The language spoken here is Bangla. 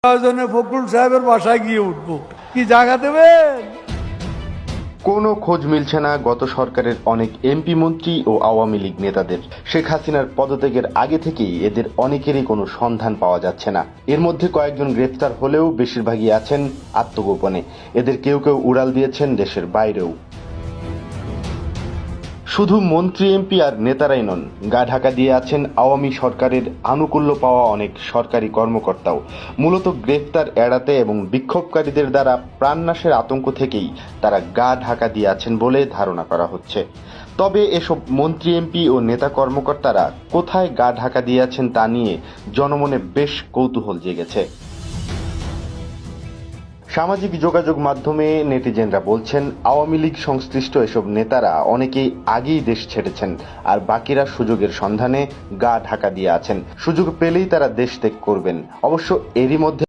প্রয়োজনে ফখরুল সাহেবের বাসায় গিয়ে উঠবো, কি জায়গা দেবেন? কোনো খোঁজ মিলছে না গত সরকারের অনেক এমপি মন্ত্রী ও আওয়ামী লীগ নেতাদের। শেখ হাসিনার পদত্যাগের আগে থেকেই এদের অনেকেরই কোনো সন্ধান পাওয়া যাচ্ছে না। এর মধ্যে কয়েকজন গ্রেফতার হলেও বেশিরভাগই আছেন আত্মগোপনে। এদের কেউ কেউ উড়াল দিয়েছেন দেশের বাইরেও। শুধু মন্ত্রী এমপি আর নেতারাই নন, গা ঢাকা দিয়ে আছেন আওয়ামী সরকারের আনুকূল্য পাওয়া অনেক সরকারি কর্মকর্তাও। মূলত গ্রেফতার এড়াতে এবং বিক্ষোভকারীদের দ্বারা প্রাণনাশের আতঙ্ক থেকেই তারা গা ঢাকা দিয়ে আছেন বলে ধারণা করা হচ্ছে। তবে এসব মন্ত্রী এমপি ও নেতা কর্মকর্তারা কোথায় গা ঢাকা দিয়ে আছেন তা নিয়ে জনমনে বেশ কৌতূহল জেগেছে। সামাজিক যোগাযোগ মাধ্যমে নেটিজেনরা বলছেন, আওয়ামী লীগ সংশ্লিষ্ট এসব নেতারা অনেকেই আগেই দেশ ছেড়েছেন, আর বাকিরা সুযোগের সন্ধানে গা ঢাকা দিয়ে আছেন। সুযোগ পেলেই তারা দেশ ত্যাগ করবেন। অবশ্য এরই মধ্যে